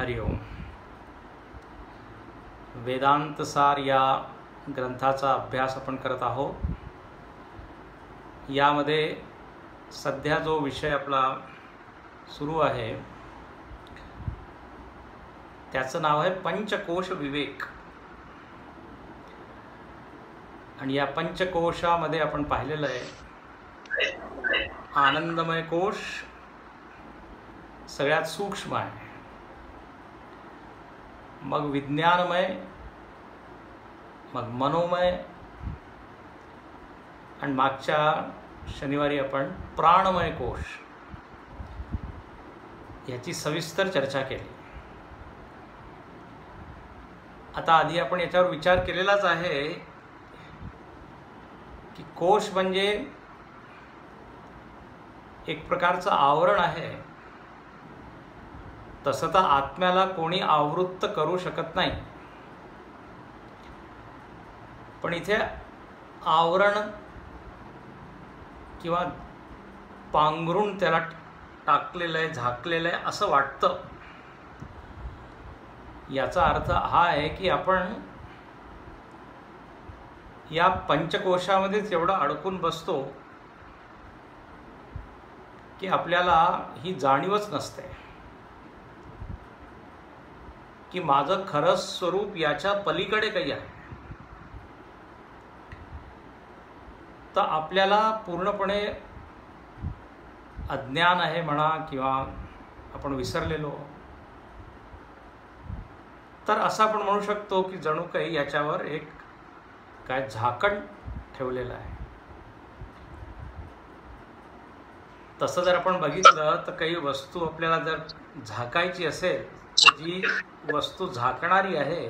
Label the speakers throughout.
Speaker 1: हरिओम. वेदांत सार या ग्रंथाचा अभ्यास आपण करत आहोत. यामध्ये सध्या जो विषय आपला सुरू आहे त्याचं नाव आहे पंचकोश विवेक. आणि या पंचकोशामध्ये आपण पाहिलेलं आहे आनंदमय कोश सगळ्यात सूक्ष्म आहे, मग विज्ञानमय, मग मनोमय, आणि मागच्या शनिवारी आपण प्राणमय कोश याची सविस्तर चर्चा केली. आता आधी आपण याच्यावर विचार केलेलाच आहे की कोश म्हणजे एक प्रकारचं आवरण आहे. तसं तर आत्म्याला कोणी आवृत्त करू शकत नाही, पण इथे आवरण किंवा पांघरून त्याला टाकलेलं आहे, झाकलेलं आहे असं वाटतं. याचा अर्थ हा आहे की आपण या पंचकोशामध्येच एवढं अडकून बसतो की आपल्याला ही जाणीवच नसते की माझं खरं स्वरूप याच्या पलीकडे काही आहे. तर आपल्याला पूर्णपणे अज्ञान आहे म्हणा किंवा आपण विसरलेलो, तर असं आपण म्हणू शकतो की जणू काही याच्यावर एक काय झाकण ठेवलेलं आहे. तसं जर आपण बघितलं तर काही वस्तू आपल्याला जर झाकायची असेल तर जी वस्तू झाकणारी आहे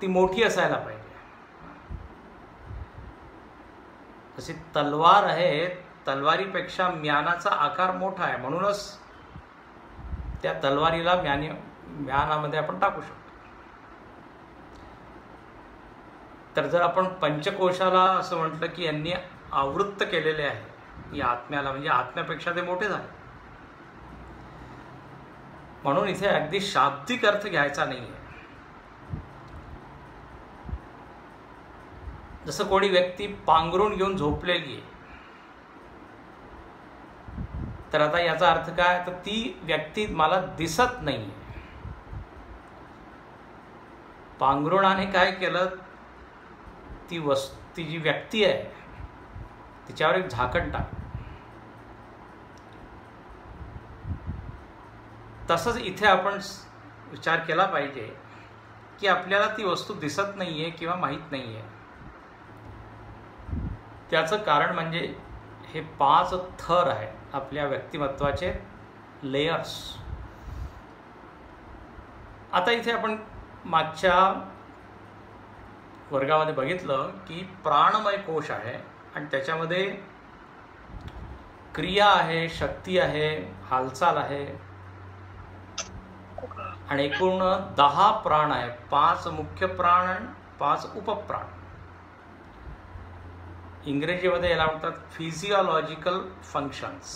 Speaker 1: ती मोठी असायला पाहिजे. जशी तलवार आहे, तलवारीपेक्षा म्यानाचा आकार मोठा आहे, म्हणूनच त्या तलवारीला म्यानामध्ये आपण टाकू शकतो. तर जर आपण पंचकोशाला असं म्हटलं की यांनी आवृत्त केलेले आहे या आत्म्याला, म्हणजे आत्म्यापेक्षा ते मोठे झाले. म्हणून इथे अगदी शाब्दिक अर्थ घ्यायचा नाही आहे. जसं कोणी व्यक्ती पांघरून घेऊन झोपलेली आहे, तर आता याचा अर्थ काय, तर ती व्यक्ती मला दिसत नाही आहे. पांघरुणाने काय केलं, ती जी व्यक्ती आहे तिच्यावर एक झाकण टाक. तसंच इथे आपण विचार केला पाहिजे की आपल्याला ती वस्तू दिसत नाही आहे किंवा माहीत नाही आहे. त्याचं कारण म्हणजे हे 5 थर आहेत आपल्या व्यक्तिमत्वाचे लेयर्स. आता इथे आपण मागच्या वर्गामध्ये बघितलं की प्राणमय कोश आहे आणि त्याच्यामध्ये क्रिया आहे, शक्ती आहे, हालचाल आहे आणि एकूण 10 प्राण आहे. 5 मुख्य प्राण आणि 5 उपप्राण. इंग्रजीमध्ये याला म्हणतात फिजिओलॉजिकल फंक्शन्स.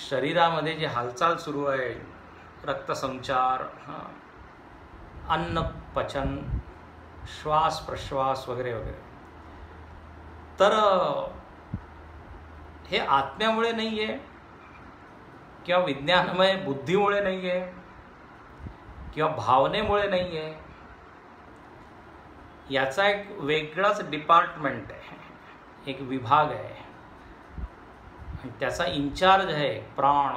Speaker 1: शरीरामध्ये जी हालचाल सुरू आहे, रक्तसंचार, अन्न पचन, श्वास प्रश्वास वगैरे वगैरे, तर हे आत्म्यामुळे नाही आहे किंवा विज्ञानमय बुद्धीमुळे नाही आहे किंवा भावनेमुळे नाही आहे. याचा एक वेगळाच डिपार्टमेंट आहे, एक विभाग आहे आणि त्याचा इन्चार्ज आहे प्राण.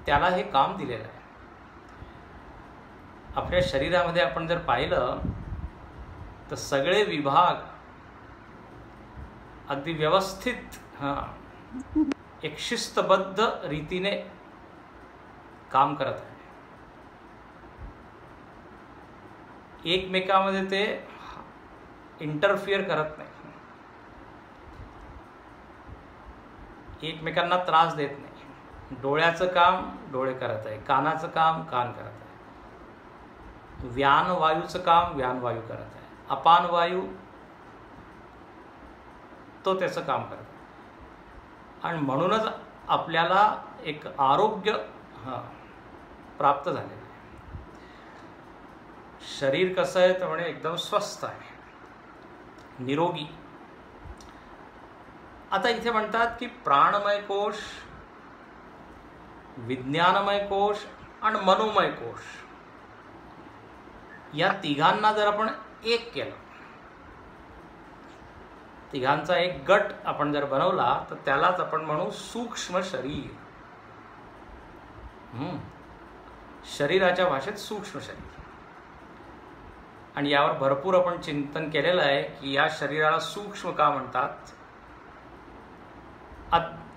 Speaker 1: त्याला हे काम दिलेलं आहे. आपल्या शरीरामध्ये आपण जर पाहिलं तर सगळे विभाग अगदी व्यवस्थित एक शिस्तबद्ध रीतीने काम करत आहे. एकमेकांमध्ये ते इंटरफिअर करत नाही, एकमेकांना त्रास देत नाही. डोळ्याचं काम डोळे करत आहे, कानाचं काम कान करत आहे, व्यान वायूचं काम व्यान वायू करत आहे, अपान वायू तो त्याचं काम करत आहे. आणि म्हणूनच आपल्याला एक आरोग्य प्राप्त झालेलं आहे. शरीर कसं आहे तर म्हणे एकदम स्वस्थ आहे, निरोगी. आता इथे म्हणतात की प्राणमय कोश, विज्ञानमय कोश आणि मनोमय कोश या तिघांना जर आपण एक केलं, तिघांचा एक गट आपण जर बनवला तर त्यालाच आपण म्हणू सूक्ष्म शरीर. शरीराच्या भाषेत सूक्ष्म शरीर. आणि यावर भरपूर आपण चिंतन केलेलं आहे की या शरीराला सूक्ष्म का म्हणतात.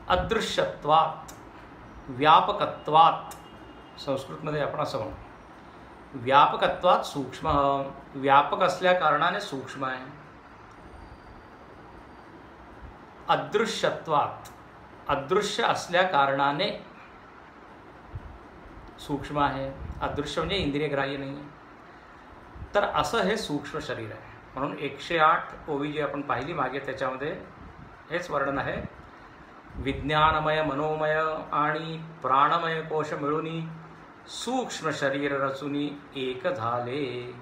Speaker 1: अदृश्यत्वात, व्यापकत्वात, संस्कृतमध्ये आपण असं म्हणू. व्यापकत्वात सूक्ष्म, व्यापक असल्या कारणाने सूक्ष्म आहे. अदृश्यत्वात, अदृश्य असल्या कारणाने सूक्ष्म आहे. अदृश्य म्हणजे इंद्रियग्राह्य नाही आहे. तर असं हे सूक्ष्म शरीर आहे. म्हणून 108 ओवी जी आपण पाहिली मागे त्याच्यामध्ये हेच वर्णन आहे. विज्ञानमय, मनोमय आणि प्राणमय कोश मिळून सूक्ष्म शरीर रचुनी एक झाले.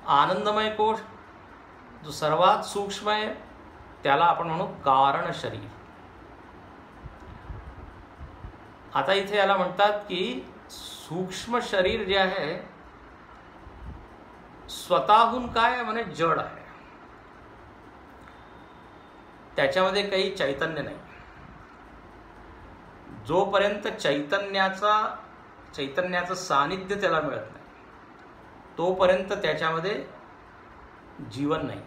Speaker 1: आनंदमय कोश जो सर्वात सूक्ष्म आहे त्याला आपण म्हणू कारण शरीर. आता इथे याला म्हणतात की सूक्ष्म शरीर जे आहे स्वतःहून काय म्हणजे जड आहे, त्याच्यामध्ये काही चैतन्य नाही. जोपर्यंत चैतन्याचं सानिध्य त्याला मिळत नाही तोपर्यंत त्याच्यामध्ये जीवन नाही,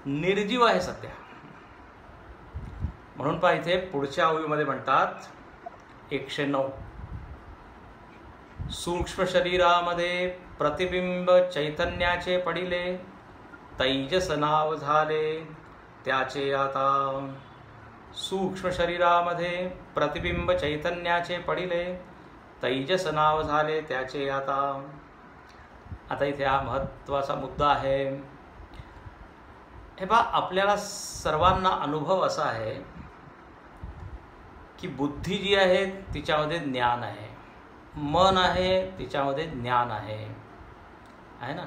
Speaker 1: निर्जीव आहे सध्या. म्हणून पहा इथे पुढच्या ओळीमध्ये म्हणतात 109, सूक्ष्म शरीरामध्ये प्रतिबिंब चैतन्याचे पडिले, तैजस नाव झाले त्याचे आता. सूक्ष्म शरीरामध्ये प्रतिबिंब चैतन्याचे पडिले, तैजस नाव झाले त्याचे आता. आता इथे हा महत्त्वाचा मुद्दा आहे. हे पहा, आपल्याला सर्वांना अनुभव असा आहे की बुद्धी जी आहे तिच्यामध्ये ज्ञान आहे, मन आहे तिच्यामध्ये ज्ञान आहे ना.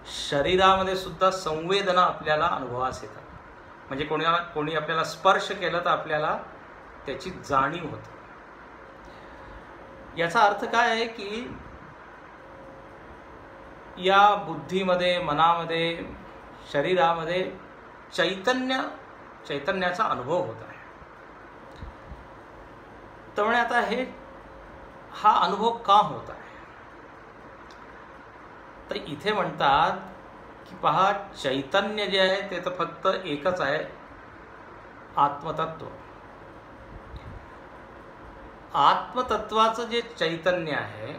Speaker 1: शरीरामध्ये सुद्धा संवेदना आपल्याला अनुभवास येतात. म्हणजे कोणी आपल्याला स्पर्श केलं तर आपल्याला त्याची जाणीव होते. याचा अर्थ काय आहे की या बुद्धीमध्ये, मनामध्ये, शरीरामध्ये चैतन्याचा अनुभव होत आहे. तर म्हणजे आता हा अनुभव का होत आहे. तर इथे म्हणतात की पहा, चैतन्य जे आहे ते तर फक्त एकच आहे, आत्मतत्व. आत्मतत्वाचं जे चैतन्य आहे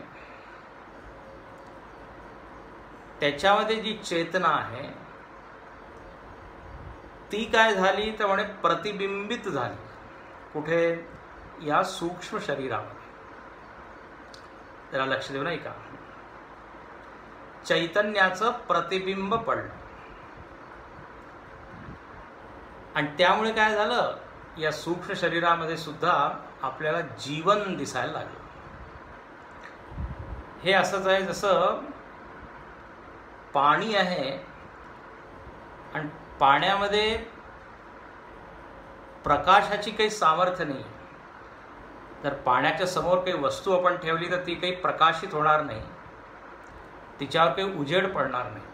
Speaker 1: त्याच्यामध्ये जी चेतना आहे ती काय झाली तर म्हणे प्रतिबिंबित झाली. कुठे? या सूक्ष्म शरीरामध्ये. त्याला लक्ष देऊ नाही का? चैतन्याचं प्रतिबिंब पडलं आणि त्यामुळे काय झालं, या सूक्ष्म शरीरामध्ये सुद्धा आपल्याला जीवन दिसायला लागलं. हे असंच आहे जसं पाणी आहे आणि पाण्यामध्ये प्रकाशाची काही सामर्थ्य नाही. जर पाण्याच्या समोर काही वस्तू आपण ठेवली तर ती काही प्रकाशित होणार नाही, तिच्यावर काही उजेड पडणार नाही.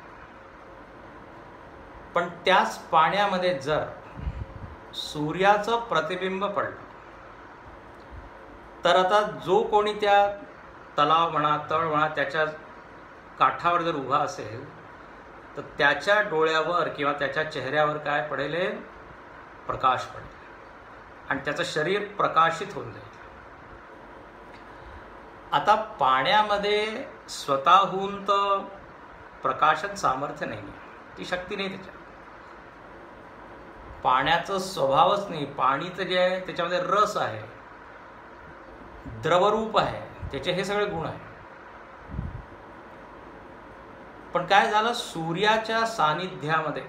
Speaker 1: पण त्याच पाण्यामध्ये जर सूर्याचं प्रतिबिंब पडलं तर आता जो कोणी त्या तलाव म्हणा, तळ म्हणा, त्याच्या काठावर जर उभा असेल तर त्याच्या डोळ्यावर किंवा त्याच्या चेहऱ्यावर काय पडेल? प्रकाश पडेल आणि त्याचं शरीर प्रकाशित होऊन जाईल. आता पाण्यामध्ये स्वतःहून तर प्रकाशन सामर्थ्य नाही, ती शक्ती नाही त्याच्यात. पाण्याचं स्वभावच नाही. पाणीचं जे आहे त्याच्यामध्ये रस आहे, द्रवरूप आहे, त्याचे हे सगळे गुण आहे. पण काय झालं, सूर्याच्या सानिध्यामध्ये,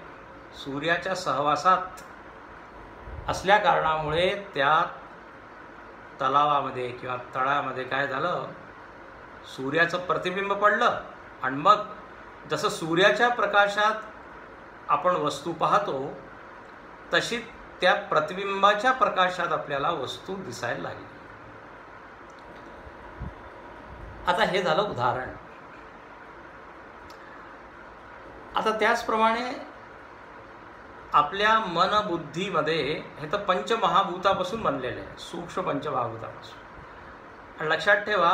Speaker 1: सूर्याच्या सहवासात असल्या कारणामुळे त्यात तलावामध्ये किंवा तळ्यामध्ये काय झालं, सूर्याचं प्रतिबिंब पडलं आणि मग जसं सूर्याच्या प्रकाशात आपण वस्तू पाहतो तशी त्या प्रतिबिंबाच्या प्रकाशात आपल्याला वस्तू दिसायला लागली. आता हे झालं उदाहरण. आता त्याचप्रमाणे आपल्या मन बुद्धीमध्ये हे तर पंचमहाभूतापासून बनलेलं आहे, सूक्ष्म पंचमहाभूतापासून. आणि लक्षात ठेवा,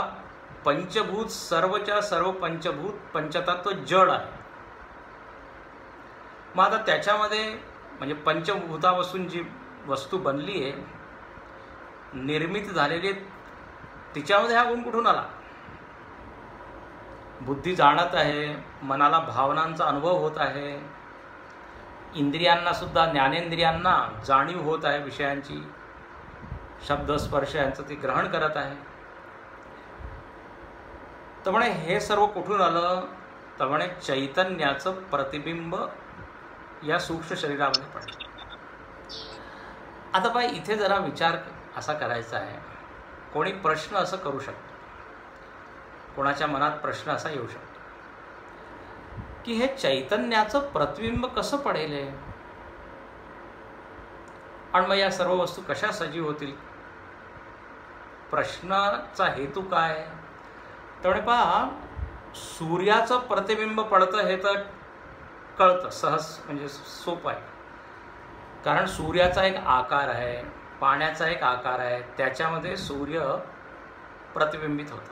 Speaker 1: पंचभूत सर्वच्या सर्व पंचभूत पंचतत्व जड आहे. मग आता त्याच्यामध्ये म्हणजे पंचभूतापासून जी वस्तू बनली आहे, निर्मित झालेली, तिच्यामध्ये हा गुण कुठून आला? बुद्धी जाणत आहे, मनाला भावनांचा अनुभव होत आहे, इंद्रियांना सुद्धा, ज्ञानेंद्रियांना जाणीव होत आहे विषयांची, शब्द स्पर्श यांचं ती ग्रहण करत आहे. तर म्हणे हे सर्व कुठून आलं? तर म्हणे चैतन्याचं प्रतिबिंब या सूक्ष्म शरीरामध्ये पडलं. आता पाय, इथे जरा विचार असा करायचा आहे. कोणी प्रश्न असं करू शकतो, कोणाच्या मनात प्रश्न असा येऊ शकतो की हे चैतन्याचं प्रतिबिंब कसं पडेल आणि मग या सर्व वस्तू कशा सजीव होतील? प्रश्नाचा हेतू काय? तर पहा, सूर्याचं प्रतिबिंब पडतं हे तर कळतं, सहज, म्हणजे सोपं आहे. कारण सूर्याचा एक आकार आहे, पाण्याचा एक आकार आहे, त्याच्यामध्ये सूर्य प्रतिबिंबित होतं.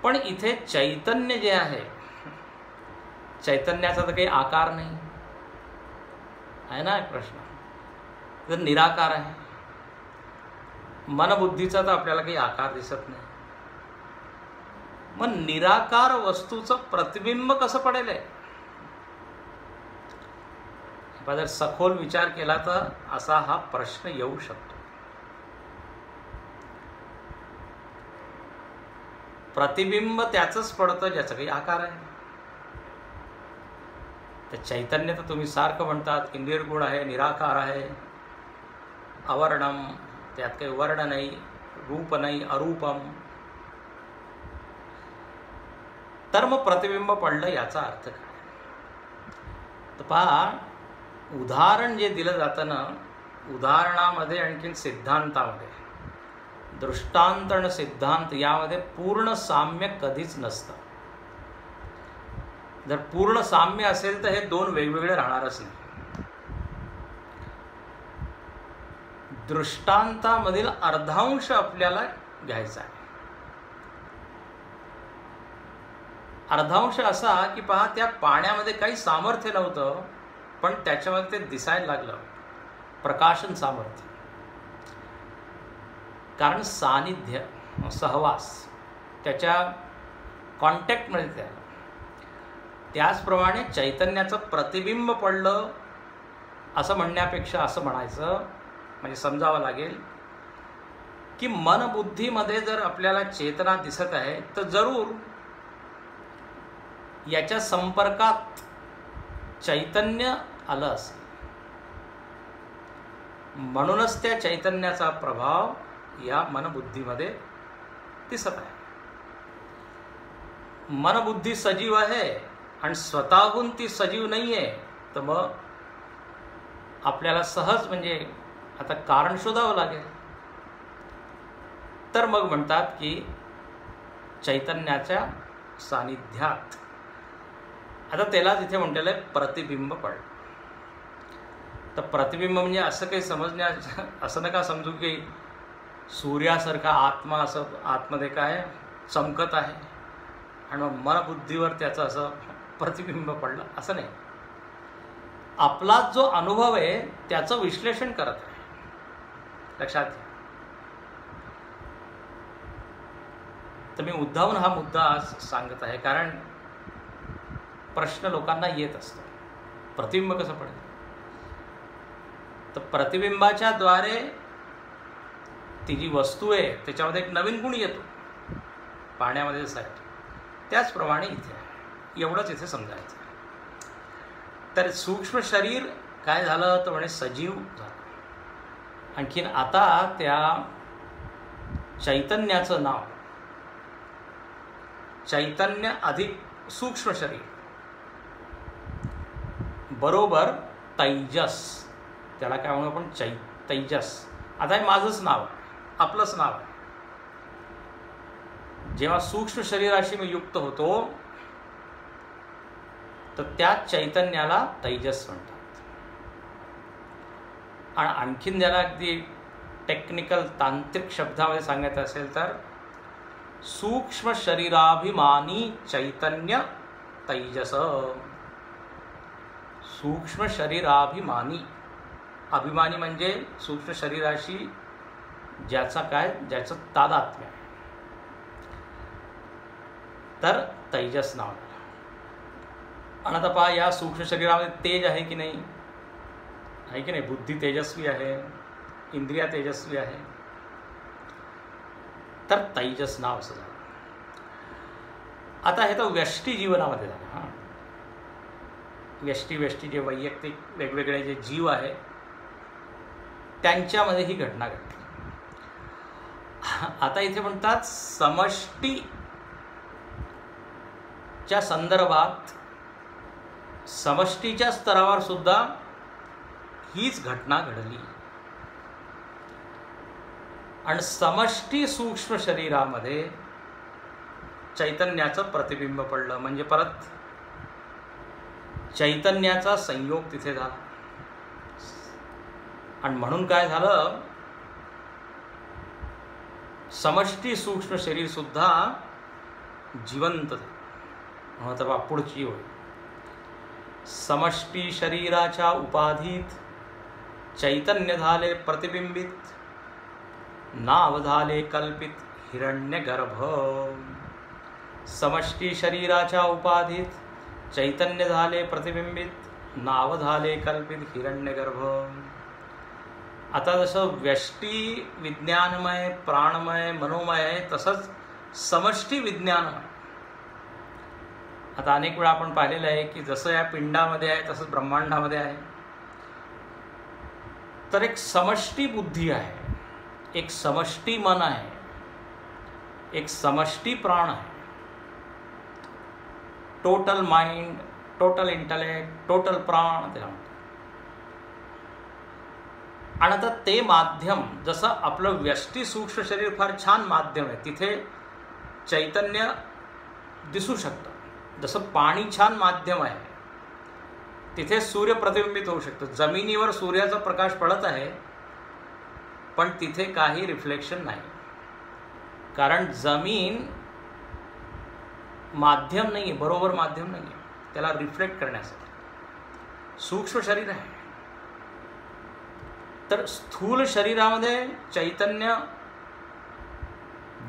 Speaker 1: पण इथे चैतन्य जे आहे, चैतन्याचा तर काही आकार नाही आहे ना. प्रश्न जर निराकार आहे, मनबुद्धीचा तर आपल्याला काही आकार दिसत नाही. मग निराकार वस्तूचं प्रतिबिंब कसं पडेल? जर सखोल विचार केला तर असा हा प्रश्न येऊ शकतो. प्रतिबिंब त्याचंच पडतं ज्याचा काही आकार आहे. तर चैतन्य तर तुम्ही सारखं म्हणतात की निर्गुण आहे, निराकार आहे, अवर्णम, त्यात काही वर्ण नाही, रूप नाही, अरूपम. तर मग प्रतिबिंब पडलं याचा अर्थ काय? तर पहा, उदाहरण जे दिलं जातं ना, उदाहरणामध्ये आणखीन सिद्धांतामध्ये, दृष्टांत आणि सिद्धांत यामध्ये पूर्ण साम्य कधीच नसतं. जर पूर्ण साम्य असेल तर हे दोन वेगवेगळे राहणारच नाही. दृष्टांतामधील अर्धांश आपल्याला घ्यायचा आहे. अर्धांश असा की पहा, त्या पाण्यामध्ये काही सामर्थ्य नव्हतं, पण त्याच्यामध्ये ते दिसायला लागलं, प्रकाशन सामर्थ्य. कारण सानिध्य, सहवास, त्याच्या कॉन्टॅक्टमध्ये त्या. त्याचप्रमाणे चैतन्याचं प्रतिबिंब पडलं असं म्हणण्यापेक्षा असं म्हणायचं, म्हणजे समजावं लागेल की मनबुद्धीमध्ये जर आपल्याला चेतना दिसत आहे तर जरूर याच्या संपर्कात चैतन्य आलं असेल. म्हणूनच त्या चैतन्याचा प्रभाव या मनबुद्धीमध्ये दिसत आहे. मनबुद्धी सजीव आहे आणि स्वतःहून ती सजीव नाही आहे, तर मग आपल्याला सहज म्हणजे आता कारण शोधावं लागेल. तर मग म्हणतात की चैतन्याच्या सानिध्यात. आता त्याला तिथे म्हटलेलं आहे प्रतिबिंब पडलं. तर प्रतिबिंब म्हणजे असं काही असं नका समजू की सूर्यासारखा आत्मा असं आतमध्ये काय चमकत आहे आणि मग मनबुद्धीवर त्याचं असं प्रतिबिंब पडलं, असं नाही. आपला जो अनुभव आहे त्याचं विश्लेषण करत आहे, लक्षात घ्या. तर मी मुद्दाहून हा मुद्दा आज सांगत आहे, कारण प्रश्न लोकांना येत असतो, प्रतिबिंब कसं पडेल? तर प्रतिबिंबाच्या द्वारे ती जी वस्तू आहे त्याच्यामध्ये एक नवीन गुण येतो, पाण्यामध्ये जसं आहे त्याचप्रमाणे इथे आहे. एवढंच इथे समजायचं. तर सूक्ष्म शरीर काय झालं तर म्हणे सजीव झालं. आणखीन आता त्या चैतन्याचं नाव चैतन्य अधिक सूक्ष्म शरीर बरोबर तैजस, त्याला काय म्हणू आपण तैजस. आता हे माझंच नाव आहे, आपलंच नाव आहे. जेव्हा सूक्ष्म शरीराशी मी युक्त होतो तर त्या चैतन्याला तैजस म्हणतात. आणि आणखीन ज्याला अगदी टेक्निकल तांत्रिक शब्दामध्ये सांगायचं असेल तर सूक्ष्म शरीराभिमानी चैतन्य तैजस. सूक्ष्म शरीराभिमानी, अभिमानी म्हणजे सूक्ष्म शरीराशी ज्याचं तादात्म्य, तर तैजस नाव. आणि आता पहा, या सूक्ष्म शरीरामध्ये तेज आहे की नाही, आहे की नाही. बुद्धी तेजस्वी आहे, इंद्रिया तेजस्वी आहे, तर तैजस नाव असं झालं. आता हे तर व्यष्टी जीवनामध्ये झालं. हां, व्यष्टी जे वैयक्तिक वेगवेगळे जे जीव आहे त्यांच्यामध्ये ही घटना घडली. आता इथे म्हणतात समष्टीच्या संदर्भात, समष्टीच्या स्तरावर सुद्धा हीच घटना घडली. आणि समष्टी सूक्ष्म शरीरामध्ये चैतन्याचं प्रतिबिंब पडलं, म्हणजे परत चैतन्याचा संयोग तिथे झाला. आणि म्हणून काय झालं, समष्टी सूक्ष्म शरीर सुद्धा जिवंत झालं. म्हणून पुढची होईल, समष्टी शरीराच्या उपाधीत चैतन्य झाले प्रतिबिंबित, नाव झाले कल्पित हिरण्यगर्भ. समष्टी शरीराच्या उपाधीत चैतन्य झाले प्रतिबिंबित, नाव झाले कल्पित हिरण्यगर्भ. आता जसं व्यष्टी विज्ञानमय, प्राणमय, मनोमय आहे, तसंच समष्टी विज्ञानमय. आता अनेक वेळा आपण पाहिलेलं आहे की जसं या पिंडामध्ये आहे तसंच ब्रह्मांडामध्ये आहे. तर एक समष्टी बुद्धी आहे, एक समष्टी मन आहे, एक समष्टी प्राण आहे. Total mind, total intellect, total प्राण त्याला म्हणतात. आणि आता ते माध्यम, जसं आपलं व्यष्टी सूक्ष्म शरीर फार छान माध्यम आहे, तिथे चैतन्य दिसू शकतं. जसं पाणी छान माध्यम आहे, तिथे सूर्य प्रतिबिंबित होऊ शकतं. जमिनीवर सूर्याचा प्रकाश पडत आहे पण तिथे काही रिफ्लेक्शन नाही, कारण जमीन माध्यम नाही आहे, बरोबर माध्यम नाही आहे त्याला रिफ्लेक्ट करण्यासाठी. सूक्ष्म शरीर आहे, तर स्थूल शरीरामध्ये चैतन्य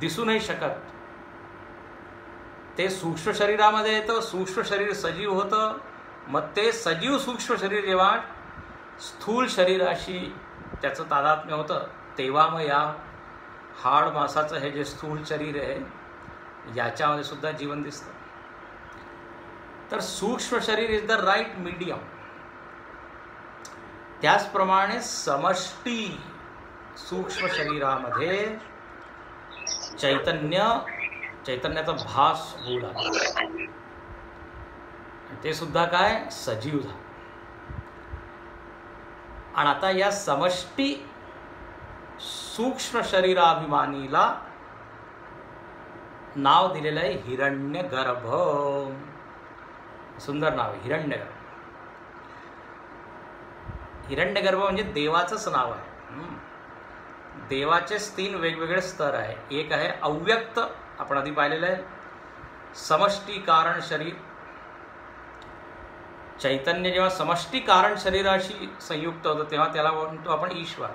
Speaker 1: दिसू नाही शकत. ते सूक्ष्म शरीरामध्ये येतं, सूक्ष्म शरीर सजीव होतं. मग ते सजीव सूक्ष्म शरीर जेव्हा स्थूल शरीराशी त्याचं तादात्म्य होतं, तेव्हा मग या हाड मांसाचं हे जे स्थूल शरीर आहे याच्यामध्ये सुद्धा जीवन दिसतं. तर सूक्ष्म शरीर इज द राईट मीडियम. त्याचप्रमाणे समष्टी सूक्ष्म शरीरामध्ये चैतन्याचा भास होऊ लागला, ते सुद्धा काय सजीव झालं. आणि आता या समष्टी सूक्ष्म शरीराभिमानीला नाव दिलेलं आहे हिरण्यगर्भ. सुंदर नाव आहे हिरण्यगर्भ. हिरण्यगर्भ म्हणजे देवाचंच नाव आहे. देवाचे 3 वेगवेगळे स्तर आहे. एक आहे अव्यक्त, आपण आधी पाहिलेलं आहे, समष्टी कारण शरीर. चैतन्य जेव्हा समष्टी कारण शरीराशी संयुक्त होतं तेव्हा त्याला म्हणतो आपण ईश्वर.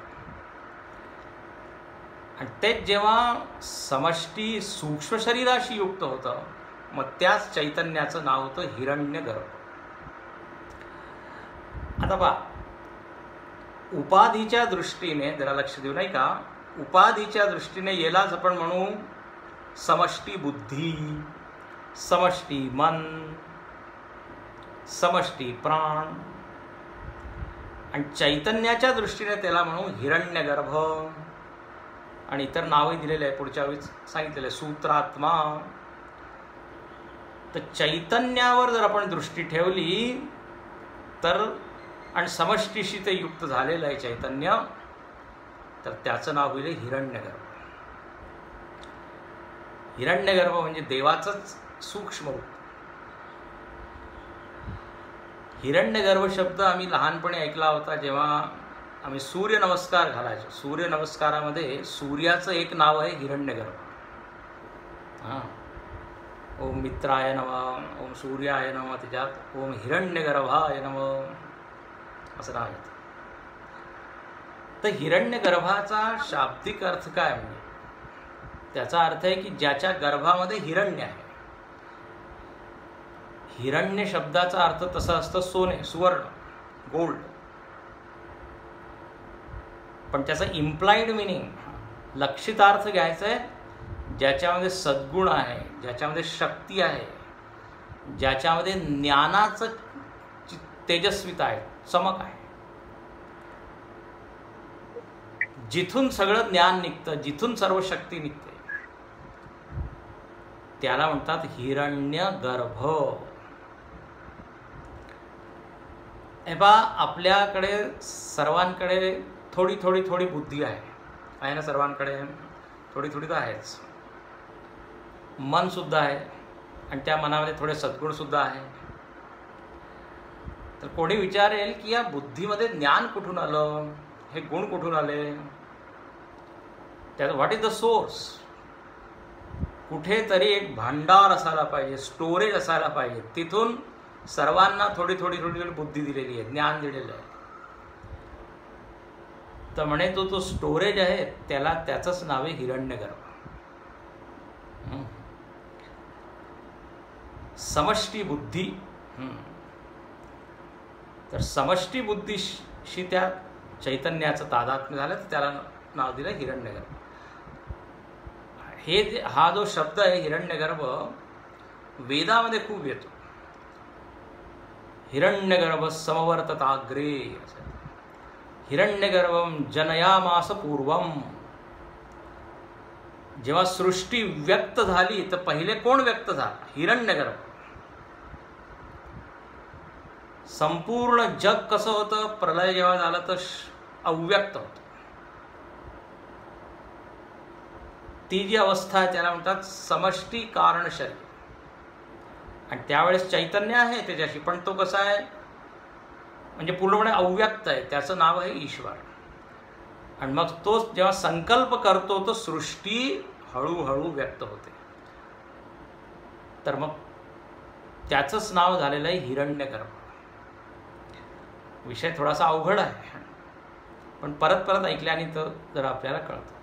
Speaker 1: आणि तेच जेव्हा समष्टी सूक्ष्म शरीराशी युक्त होतं मग त्याच चैतन्याचं नाव होतं हिरण्यगर्भ. आता पहा, उपाधीच्या दृष्टीने जरा लक्ष देऊ, नाही का, उपाधीच्या दृष्टीने यालाच आपण म्हणू समष्टी बुद्धी, समष्टी मन, समष्टी प्राण. आणि चैतन्याच्या दृष्टीने त्याला म्हणू हिरण्यगर्भ. आणि इतर नावही दिलेले आहे, पुढच्या वेळी सांगितलेलं आहे सूत्रात्मा. तर चैतन्यावर जर आपण दृष्टी ठेवली तर आणि समष्टीशी ते युक्त झालेलं आहे चैतन्य, तर त्याचं नाव होईल हिरण्यगर्भ. हिरण्यगर्भ म्हणजे देवाचंच सूक्ष्म रूप. हिरण्यगर्भ शब्द आम्ही लहानपणी ऐकला होता जेव्हा आम्ही सूर्यनमस्कार घालायचो. सूर्यनमस्कारामध्ये सूर्याचं एक नाव आहे हिरण्यगर्भ. हां, ओम मित्राय नमः, ओम सूर्याय नमः, त्याच्यात ओम हिरण्यगर्भाय नमः असं नाव येतं. तर हिरण्यगर्भाचा शाब्दिक अर्थ काय म्हणजे त्याचा अर्थ आहे की ज्याच्या गर्भामध्ये हिरण्य आहे. हिरण्य शब्दाचा अर्थ तसा असतं सोने, सुवर्ण, गोल्ड. पण त्याचा इम्प्लाइड मिनिंग, लक्षितार्थ घ्यायचा आहे ज्याच्यामध्ये सद्गुण आहे, ज्याच्यामध्ये शक्ती आहे, ज्याच्यामध्ये ज्ञानाचं तेजस्विता आहे, चमक आहे, जिथून सगळं ज्ञान निघतं, जिथून सर्व शक्ती निघते, त्याला म्हणतात हिरण्यगर्भ. हे बा, आपल्याकडे सर्वांकडे थोडी थोडी थोडी बुद्धी आहे ना, सर्वांकडे थोडी थोडी तर आहेच. मन सुद्धा आहे आणि त्या मनामध्ये थोडे सद्गुण सुद्धा आहे. तर कोणी विचारेल की या बुद्धीमध्ये ज्ञान कुठून आलं, हे गुण कुठून आले, त्यात व्हॉट इज द सोर्स. कुठेतरी एक भांडार असायला पाहिजे, स्टोरेज असायला पाहिजे, तिथून सर्वांना थोडी थोडी थोडी थोडी बुद्धी दिलेली आहे, ज्ञान दिलेलं आहे. तर म्हणे तो स्टोरेज आहे त्याला, त्याचंच नाव आहे हिरण्यगर्भ. समष्टी बुद्धी. तर समष्टी बुद्धीशी त्या चैतन्याचं तादात्म्य झालं तर त्याला नाव दिलं हिरण्यगर्भ. हा जो शब्द आहे हिरण्यगर्भ वेदामध्ये खूप येतो. हिरण्यगर्भ समवर्तताग्रे, हिरण्यगर्भम जनयामास पूर्वम. जेव्हा सृष्टी व्यक्त झाली तर पहिले कोण व्यक्त झाला? हिरण्यगर्भ. संपूर्ण जग कसं होतं? प्रलय जेव्हा झाला तर अव्यक्त होतं. ती जी अवस्था आहे त्याला म्हणतात समष्टी कारण शरीर. आणि त्यावेळेस चैतन्य आहे त्याच्याशी, पण तो कसा आहे म्हणजे पूर्णपणे अव्यक्त आहे. त्याचं नाव आहे ईश्वर. आणि मग तो जेव्हा संकल्प करतो तो सृष्टी हळूहळू व्यक्त होते. तर मग त्याचंच नाव झालेलं आहे हिरण्यगर्भ. विषय थोडासा अवघड आहे, पण परत परत ऐकल्याने तर जरा आपल्याला कळतं.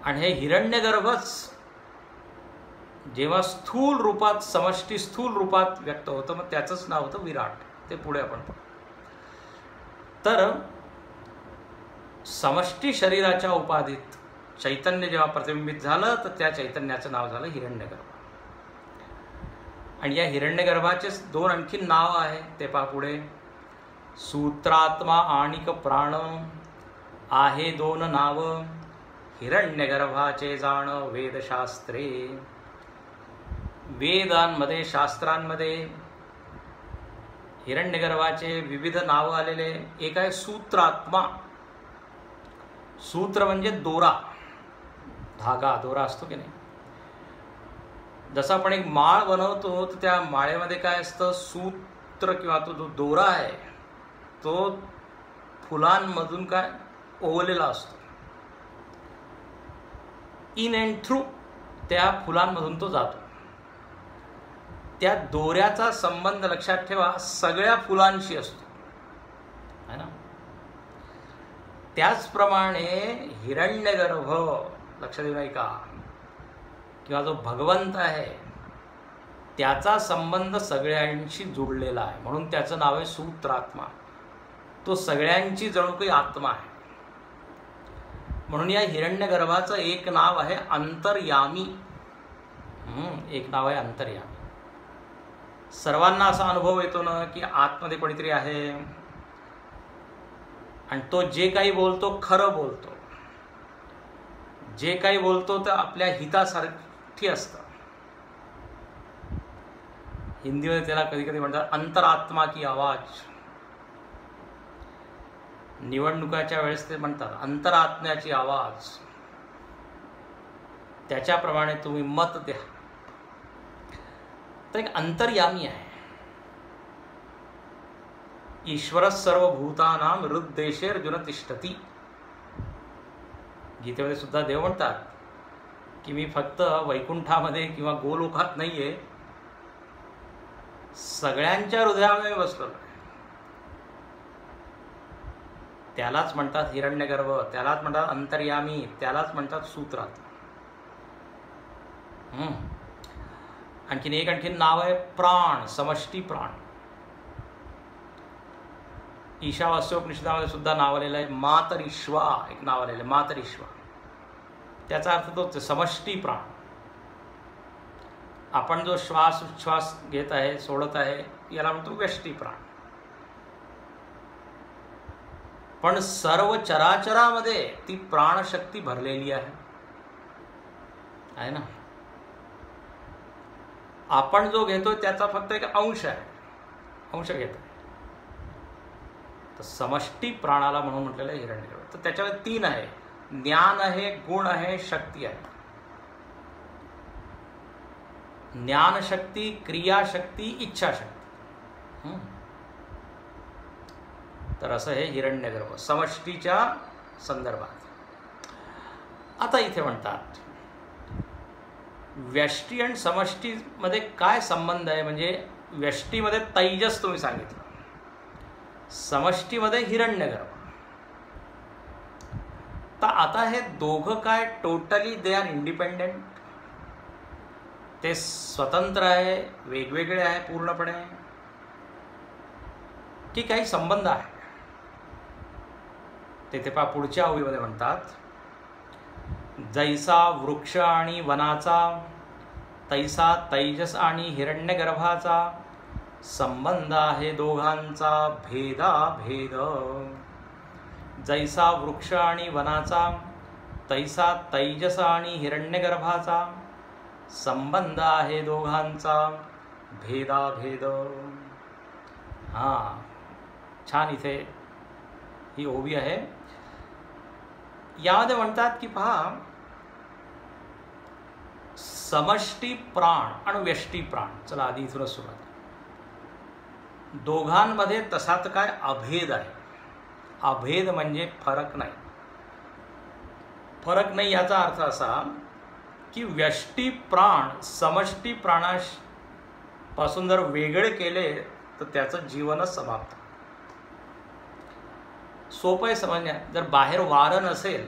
Speaker 1: आणि हे हिरण्यगर्भच जेव्हा स्थूल रूपात, समष्टी स्थूल रूपात व्यक्त होतं, मग त्याचंच नाव होतं विराट. ते पुढे आपण पाहू. तर समष्टी शरीराच्या उपाधीत चैतन्य जेव्हा प्रतिबिंबित झालं तर त्या चैतन्याचं नाव झालं हिरण्यगर्भ. आणि या हिरण्यगर्भाचे दोन आणखी नाव आहे, ते पहा पुढे. सूत्रात्मा आणिक प्राण आहे दोन नाव, हिरण्यगर्भाचे जाण वेदशास्त्रे. वेदांमध्ये, शास्त्रांमध्ये हिरण्यगर्भाचे विविध नावं आलेले. एक आहे सूत्रात्मा. सूत्र म्हणजे दोरा, धागा, दोरा असतो की नाही. जसं आपण एक माळ बनवतो तर त्या माळेमध्ये काय असतं? सूत्र किंवा तो जो दोरा आहे तो फुलांमधून काय ओवलेला असतो. इन अँड थ्रू त्या फुलांमधून तो जातो. त्या दोऱ्याचा संबंध लक्षात ठेवा सगळ्या फुलांशी असतो, है ना. त्याचप्रमाणे हिरण्यगर्भ, लक्षात येऊ नाही का, किंवा जो भगवंत आहे त्याचा संबंध सगळ्यांशी जुळलेला आहे, म्हणून त्याचं नाव आहे सूत्रात्मा. तो सगळ्यांची जणू काही आत्मा आहे. म्हणून या हिरण्यगर्भाचं एक नाव आहे अंतर्यामी. एक नाव आहे अंतर्यामी. सर्वांना असा अनुभव येतो ना की आतमध्ये कोणीतरी आहे, आणि तो जे काही बोलतो खरं बोलतो. जे काही बोलतो ते आपल्या हितासाठी असतं. हिंदीमध्ये त्याला कधी कधी म्हणतात अंतरात्मा की आवाज. निवडणुकाच्या वेळेस ते म्हणतात अंतरात्म्याची आवाज, त्याच्याप्रमाणे तुम्ही मत द्या. तर एक अंतर्यामी आहे. ईश्वर सर्वभूतानां हृद्देशे अर्जुन तिष्ठती. गीतेमध्ये सुद्धा देव म्हणतात की मी फक्त वैकुंठामध्ये किंवा गोलोकात नाहीये, सगळ्यांच्या हृदयामध्ये बसलो. त्यालाच म्हणतात हिरण्यगर्भ, त्यालाच म्हणतात अंतर्यामी, त्यालाच म्हणतात सूत्रात. आणखीन नाव आहे प्राण, समष्टी प्राण. ईशावास्योपनिषदामध्ये सुद्धा नाव आलेलं आहे मातरिश्वा, एक नाव आलेलं आहे मातरिश्वा. त्याचा अर्थ तोच समष्टी प्राण. आपण जो श्वास उच्छ्वास घेत आहे, सोडत आहे, याला म्हणतो व्यष्टी प्राण. पण सर्व चराचरामध्ये ती प्राणशक्ती भरलेली आहे ना. आपण जो घेतोय त्याचा फक्त एक अंश आहे, अंश घेतोय. तर समष्टी प्राणाला म्हणून म्हटलेलं आहे हिरण्यगर्भ. तर त्याच्यामध्ये 3 आहे, ज्ञान आहे, गुण आहे, शक्ती आहे. ज्ञानशक्ती, क्रियाशक्ती, इच्छाशक्ती. तर असं हे हिरण्यगर्भ समष्टीच्या संदर्भात. आता इथे म्हणतात व्यष्टी आणि समष्टीमध्ये काय संबंध आहे. म्हणजे व्यष्टीमध्ये तैजस तुम्ही सांगितलं, समष्टीमध्ये हिरण्यगर्भ. तर आता हे दोघं काय टोटली दे आर इंडिपेंडेंट, ते स्वतंत्र आहे, वेगवेगळे आहे पूर्णपणे, की काही संबंध आहे. तेथे पहा पुढच्या ओळीमध्ये म्हणतात जैसा वृक्ष आणि वनाचा, तैसा तैजस आणि हिरण्यगर्भाचा संबंध आहे दोघांचा भेदाभेद. जैसा वृक्ष आणि वनाचा, तैसा तैजस आणि हिरण्यगर्भाचा संबंध आहे दोघांचा भेदाभेद. छान इथे ही ओवी आहे. यामध्ये म्हणतात की पहा समष्टी प्राण आणि व्यष्टी प्राण. चला आधी इथूनच सुरुवात. दोघांमध्ये तसा तर काय अभेद आहे. अभेद म्हणजे फरक नाही. फरक नाही याचा अर्थ असा की व्यष्टी प्राण समष्टी प्राणापासून जर वेगळे केले तर त्याचं जीवनच समाप्त. सोपं आहे समजण्यात. जर बाहेर वारं नसेल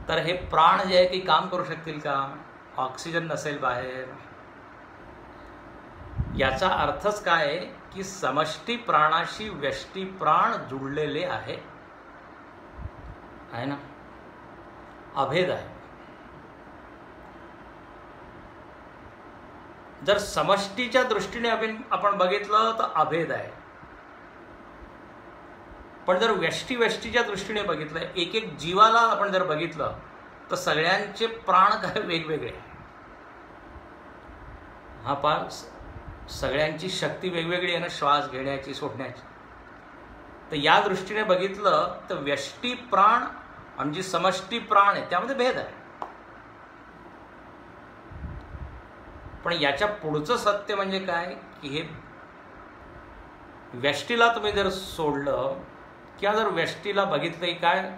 Speaker 1: तर हे प्राण जे आहे की काम करू शकतील का. ऑक्सिजन नसेल बाहेर. याचा अर्थच काय की समष्टी प्राणाशी व्यष्टी प्राण जुळलेले आहे ना. अभेद आहे. जर समष्टीच्या दृष्टीने आपण बघितलं तर अभेद आहे. पण जर व्यष्टीच्या दृष्टीने बघितलं, एक एक जीवाला आपण जर बघितलं तर सगळ्यांचे प्राण काय वेगवेगळे. पण सगळ्यांची शक्ती वेगवेगळी आहे ना, श्वास घेण्याची सोडण्याची. तर या दृष्टीने बघितलं तर व्यष्टी प्राण आणि जी समष्टी प्राण आहे त्यामध्ये भेद आहे. पण याच्या पुढचं सत्य म्हणजे काय की हे व्यष्टीला तुम्ही जर सोडलं किंवा जर व्यष्टीला बघितलं की काय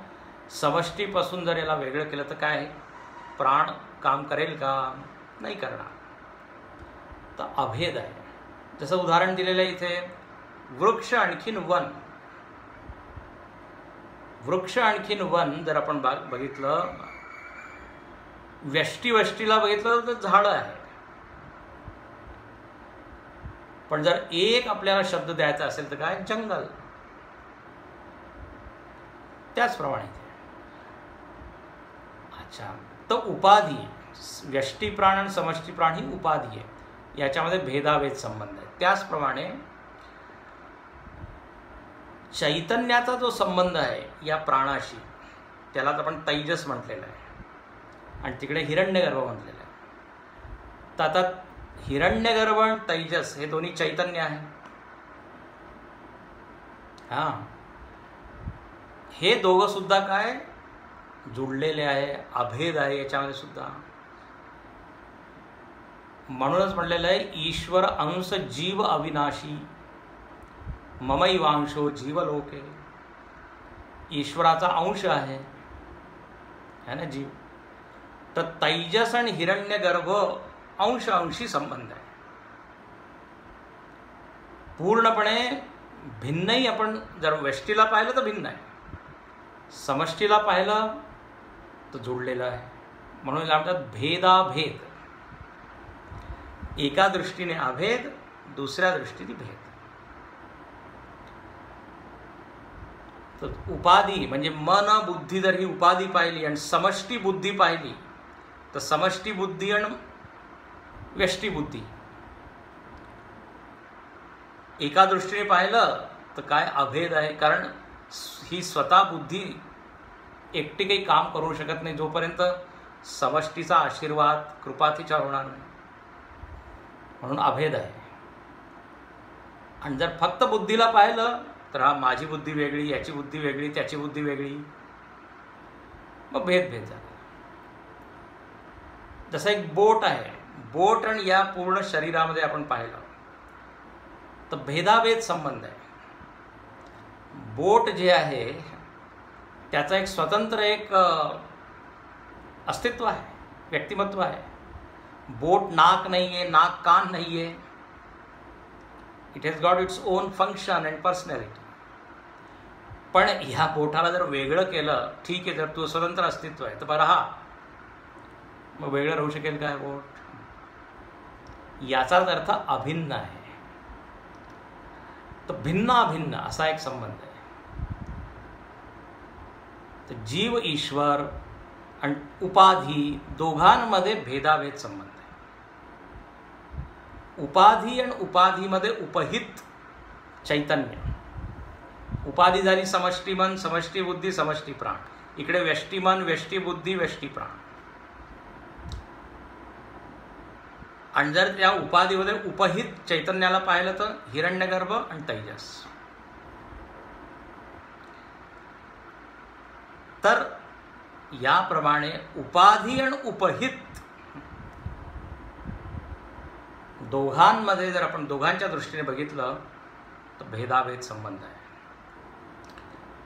Speaker 1: समष्टीपासून जर याला वेगळं केलं तर काय प्राण काम करेल का. नाही करणार. तर अभेद आहे. जसं उदाहरण दिलेलं आहे इथे वृक्ष आणखीन वन. वृक्ष आणखीन वन जर आपण बघितलं, व्यष्टीला बघितलं तर झाडं आहे. पण जर एक आपल्याला शब्द द्यायचा असेल तर काय जंगल. त्याचप्रमाणे अच्छा. तर उपाधी व्यष्टी प्राण आणि समष्टी प्राण ही उपाधी आहे. याच्यामध्ये भेदाभेद संबंध आहे. त्याचप्रमाणे चैतन्याचा जो संबंध आहे या प्राणाशी त्यालाच आपण तैजस म्हटलेला आहे. आणि तिकडे हिरण्यगर्भ म्हटलेलं आहे. तर आता हिरण्यगर्भ आणि तैजस हे दोन्ही चैतन्य आहे. हां, हे दोघं सुद्धा काय जुळलेले आहे, अभेद आहे याच्यामध्ये सुद्धा. म्हणूनच म्हणलेलं आहे ईश्वर अंश जीव अविनाशी ममैवांशो जीवलोके. ईश्वराचा अंश आहे ना जीव. तर तैजस आणि हिरण्यगर्भ अंश अंशी संबंध आहे. पूर्णपणे भिन्नही आपण जर व्यष्टीला पाहिलं तर भिन्न आहे, समष्टीला पाहिलं तर जोडलेलं आहे. म्हणून म्हणतात भेदाभेद. एका दृष्टीने अभेद, दुसऱ्या दृष्टीने भेद. तर उपाधी म्हणजे मन बुद्धी जर ही उपाधी पाहिली आणि समष्टी बुद्धी पाहिली तर समष्टी बुद्धी आणि व्यष्टी बुद्धी एका दृष्टीने पाहिलं तर काय अभेद आहे. कारण ही स्वतः बुद्धी एकटी काही काम करू शकत नाही जोपर्यंत समष्टीचा आशीर्वाद कृपा तिच्यावर होणार नाही. म्हणून अभेद आहे. आणि जर फक्त बुद्धीला पाहिलं तर हा माझी बुद्धी वेगळी, याची बुद्धी वेगळी, त्याची बुद्धी वेगळी, मग भेद झाला. जसं एक बोट आहे, बोट आणि या पूर्ण शरीरामध्ये आपण पाहिलं तर भेदाभेद संबंध आहे. बोट जे आहे त्याचं एक स्वतंत्र एक अस्तित्व आहे, व्यक्तिमत्व आहे. बोट नाक नाही आहे, नाक कान नाही आहे. It has got its own function and personality. पण ह्या बोटाला जर वेगळं केलं, ठीक आहे, जर तू स्वतंत्र अस्तित्व आहे तर बरं, हा मग वेगळं राहू शकेल काय बोट? याचाच अर्थ अभिन्न आहे. तर भिन्न अभिन्न असा एक संबंध आहे. तर जीव ईश्वर आणि उपाधी दोघांमध्ये भेदाभेद संबंध आहे. उपाधी आणि उपाधीमध्ये उपहित चैतन्य. उपाधी झाली समष्टी मन, समष्टी बुद्धी, समष्टी प्राण. इकडे व्यष्टी मन, व्यष्टी बुद्धी, व्यष्टी प्राण. आणि जर त्या उपाधीमध्ये उपहित चैतन्याला पाहिलं तर हिरण्यगर्भ आणि तैजस. तर याप्रमाणे उपाधी आणि उपहित दोघांमध्ये जर आपण दोघांच्या दृष्टीने बघितलं तर भेदाभेद संबंध आहे.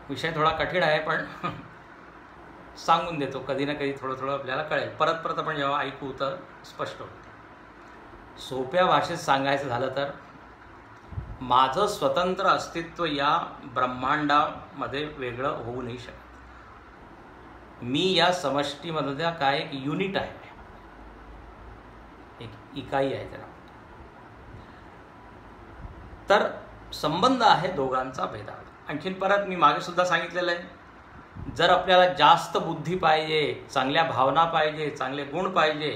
Speaker 1: विषय थोडा कठीण आहे पण सांगून देतो, कधी ना कधी थोडं थोडं आपल्याला कळेल. परत परत आपण जेव्हा ऐकू तर स्पष्ट होतं. सोप्या भाषेत सांगायचं झालं तर माझं स्वतंत्र अस्तित्व या ब्रह्मांडामध्ये वेगळं होऊ नाही शकत. मी या समष्टीमधल्या काय एक युनिट आहे, एक इकाई आहे त्याला. तर संबंध आहे दोघांचा भेदाभेद. आणखीन परत मी मागे सुद्धा सांगितलेलं आहे, जर आपल्याला जास्त बुद्धी पाहिजे, चांगल्या भावना पाहिजे, चांगले गुण पाहिजे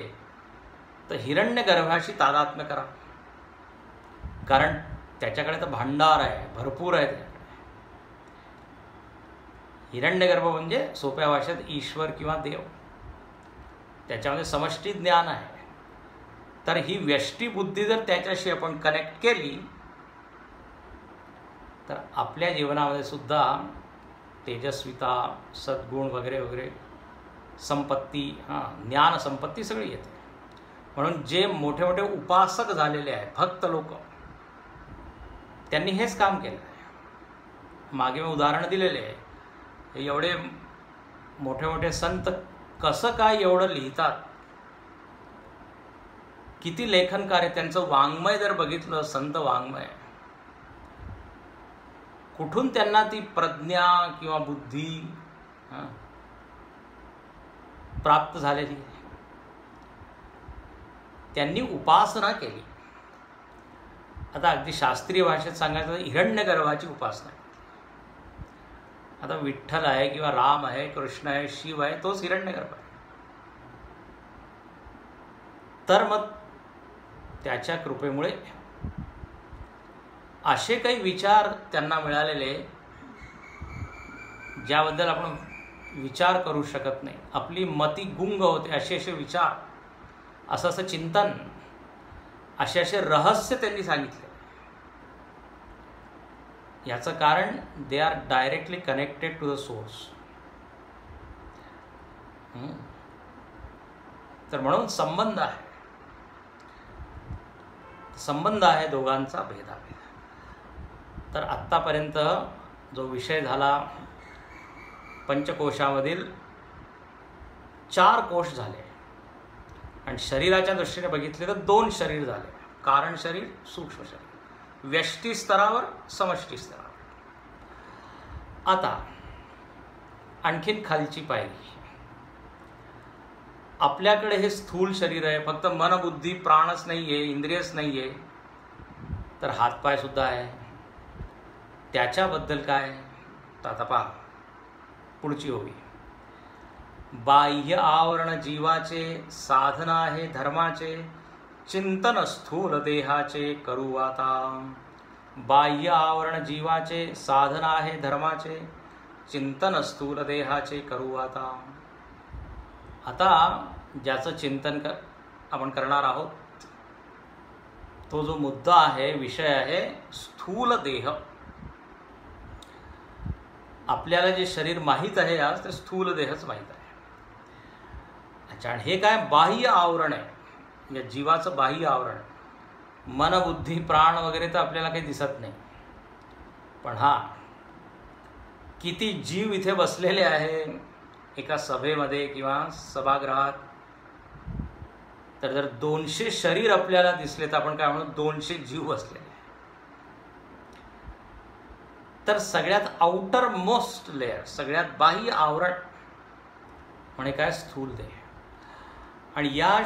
Speaker 1: तर हिरण्यगर्भाशी तादात्म्य करा. कारण त्याच्याकडे तर भांडार आहे, भरपूर आहे त्याच्याकडे. हिरण्यगर्भ म्हणजे सोप्या भाषेत ईश्वर किंवा देव. त्याच्यामध्ये समष्टी ज्ञान आहे. तर ही व्यष्टी बुद्धी जर त्याच्याशी आपण कनेक्ट केली तर आपल्या जीवनामध्ये सुद्धा तेजस्विता, सद्गुण वगैरे वगैरे, संपत्ती, ज्ञान संपत्ती सगळी येते. म्हणून जे मोठे मोठे उपासक झालेले आहेत, भक्त लोक, त्यांनी हेच काम केलं आहे. मागे मी उदाहरण दिलेले आहे. एवढे मोठे मोठे संत कसं काय एवढं लिहितात, किती लेखन कार्य, त्यांचं वाङ्मय जर बघितलं, संत वाङ्मय, कुठून त्यांना ती प्रज्ञा किंवा बुद्धी प्राप्त झालेली आहे? त्यांनी उपासना केली. आता अगदी शास्त्रीय भाषेत सांगायचं तर हिरण्यगर्भाची उपासना आहे. आता विठ्ठल आहे किंवा राम आहे, कृष्ण आहे, शिव आहे, तोच हिरण्यगर्भ आहे. तर मग त्याच्या कृपेमुळे असे काही विचार त्यांना मिळालेले ज्याबद्दल आपण विचार करू शकत नाही, आपली मती गुंग होते. असे विचार, असं चिंतन, असे रहस्य त्यांनी सांगितले. याचं कारण they are directly connected to the source. तर म्हणून संबंध आहे दोघांचा भेदाभेद. तर आत्तापर्यंत जो विषय झाला, पंचकोशामधील 4 कोश झाले आणि शरीराच्या दृष्टीने बघितले तर 2 शरीर झाले, कारण शरीर, सूक्ष्म शरीर, व्यष्टी स्तरावर, समष्टी स्तरावर. आता आणखीन खालची पायरी. आपल्याकडे हे स्थूल शरीर आहे, फक्त मन, बुद्धी, प्राणच नाही आहे, इंद्रियच नाही आहे, तर हातपाय सुद्धा आहे. त्याच्याबद्दल काय? तर आता पहा पुढची ओवी. बाह्य आवरण जीवाचे, साधन आहे धर्माचे, चिंतन स्थूल देहाचे करू आता. बाह्य आवरण जीवाचे, साधन आहे धर्माचे, चिंतन स्थूल देहाचे करू आता. आता ज्याचं चिंतन आपण करणार आहोत, तो जो मुद्दा आहे, विषय आहे स्थूल देह. आपल्याला जे शरीर माहीत आहे आज, ते स्थूल देहच माहीत आहे. अच्छा, आणि हे काय? बाह्य आवरण आहे, या जीवाचं बाह्य आवरण. मन, बुद्धी, प्राण वगैरे तर आपल्याला काही दिसत नाही. पण हा, किती जीव इथे बसलेले आहे एका सभेमध्ये किंवा सभागृहात, तर जर 200 शरीर आपल्याला दिसले तर आपण काय म्हणू? 200 जीव बसलेले. तर सगळ्यात आउटर मोस्ट लेअर, सगळ्यात बाह्य आवरण म्हणजे काय? स्थूल देह. आणि या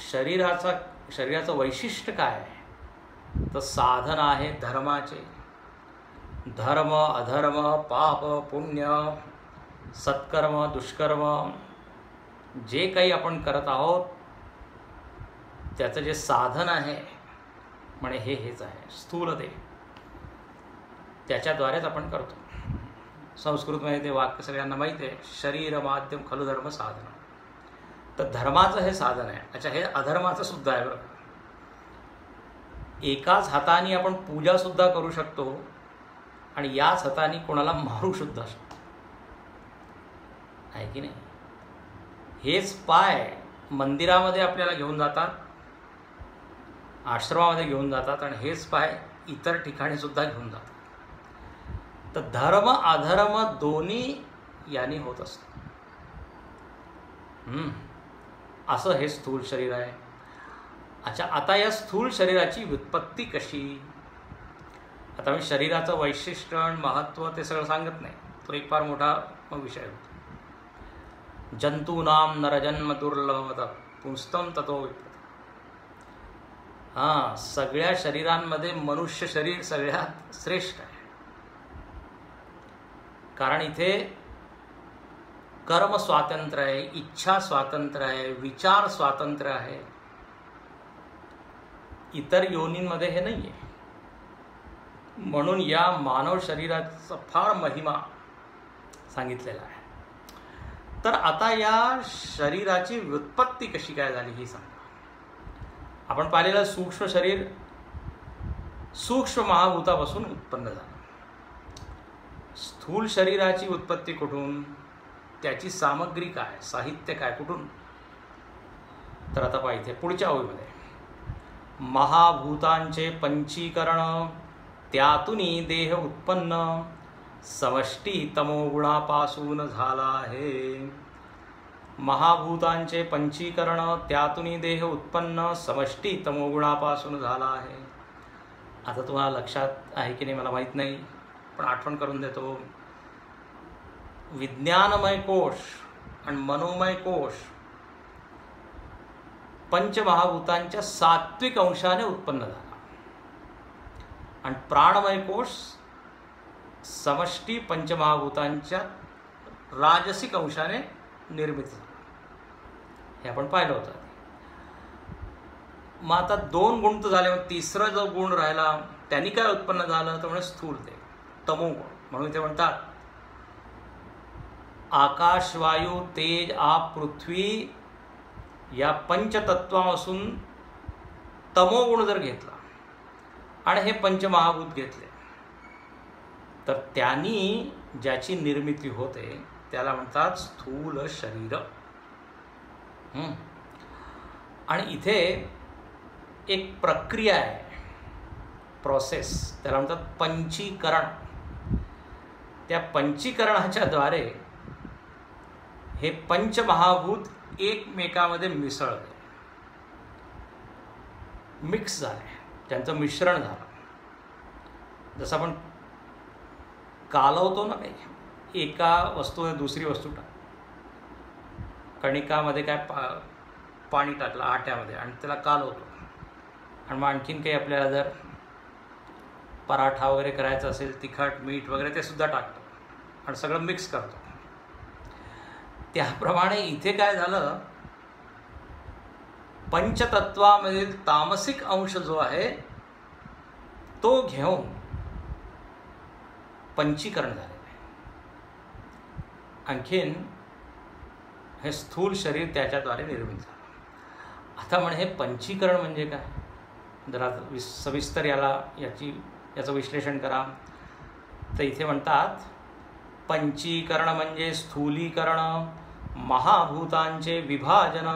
Speaker 1: शरीराचं वैशिष्ट्य काय आहे? तर साधन आहे धर्माचे. धर्म, अधर्म, पाप, पुण्य, सत्कर्म, दुष्कर्म, जे काही आपण करत आहोत त्याचं जे साधन आहे म्हणजे हेच आहे स्थूल देह. त्याच्याद्वारेच आपण करतो. संस्कृतमध्ये ते वाक्य सगळ्यांना माहिती आहे, शरीर माध्यम खलु धर्म साधन. तर धर्माचं हे साधन आहे. अच्छा, हे अधर्माचं सुद्धा आहे बरं. एकाच हाताने आपण पूजा सुद्धा करू शकतो आणि याच हाताने कोणाला मारू सुद्धा शकतो, आहे की नाही? हेच पाय मंदिरामध्ये आपल्याला घेऊन जातात, आश्रमामध्ये घेऊन जातात, आणि हेच पाय इतर ठिकाणी सुद्धा घेऊन जातात. तर धर्म अधर्म दोन्ही यांनी होत असतं. असं हे स्थूल शरीर आहे. अच्छा, आता या स्थूल शरीराची व्युत्पत्ती कशी? आता मी शरीराचं वैशिष्ट्य आणि महत्त्व ते सगळं सांगत नाही, तो एक फार मोठा विषय होतो. जंतूनाम नरजन्म दुर्लभम पुंस्तम ततो विपद. सगळ्या शरीरांमध्ये मनुष्य शरीर सगळ्यात श्रेष्ठ आहे, कारण इथे कर्म स्वातंत्र्य आहे, इच्छा स्वातंत्र्य आहे, विचार स्वातंत्र्य आहे. इतर योनींमध्ये हे नाही आहे. म्हणून या मानव शरीराचा फार महिमा सांगितलेला आहे. तर आता या शरीराची व्युत्पत्ती कशी काय झाली ही सांगा. आपण पाहिलेलं सूक्ष्म शरीर सूक्ष्म महाभूतापासून उत्पन्न झालं. स्थूल शरीराची उत्पत्ती कुठून? त्याची सामग्री काय, साहित्य काय, कुठून? तर आता पाहिजे पुढच्या ओळीमध्ये, महाभूतांचे पंचीकरण, त्यातून देह उत्पन्न, समष्टी तमोगुणापासून झाला आहे. महाभूतांचे पंचीकरण, त्यातून देह उत्पन्न, समष्टी तमोगुणापासून झाला आहे. आता तुम्हाला लक्षात आहे की नाही मला माहीत नाही, पण आठवण करून देतो. विज्ञानमय कोश आणि मनोमय कोश पंचमहाभूतांच्या सात्विक अंशाने उत्पन्न झाला, आणि प्राणमय कोश समष्टी पंचमहाभूतांच्या राजसिक अंशाने निर्मित झाला. हे आपण पाहिलं होतं. मग आता 2 गुण तर झाले, मग तिसरा जो गुण राहिला त्यांनी काय उत्पन्न झालं तर म्हणजे स्थूल देह, तमोगुण. म्हणून ते म्हणतात आकाश, वायू, तेज, आप, पृथ्वी या पंचतत्वापासून तमोगुण जर घेतला आणि हे पंचमहाभूत घेतले, तर त्यांनी ज्याची निर्मिती होते त्याला म्हणतात स्थूल शरीर. आणि इथे एक प्रक्रिया आहे, प्रोसेस, त्याला म्हणतात पंचीकरण. त्या पंचीकरणाच्या द्वारे हे पंचमहाभूत एकमेकामध्ये मिसळले, मिक्स झाले, त्यांचं मिश्रण झालं. जसं आपण कालवतो ना काही, एका वस्तूने दुसरी वस्तू कणिकामध्ये काय पाणी टाकलं आट्यामध्ये आणि त्याला कालवतो, आणि मग आणखीन काही आपल्याला जर पराठा वगैरे करायचा असेल, तिखट मीठ वगैरे ते सुद्धा टाकतो आणि सगळं मिक्स करतो. त्याप्रमाणे इथे काय झालं, पंचतत्वामधील तामसिक अंश जो आहे तो घेऊन पंचीकरण झालेलं आहे. आणखीन हे स्थूल शरीर त्याच्याद्वारे निर्मित झालं. आता म्हणे हे पंचीकरण म्हणजे काय, जरा सविस्तर याचं विश्लेषण करा. तर इथे म्हणतात पंचीकरण म्हणजे स्थूलीकरण, महाभूतांचे विभाजन,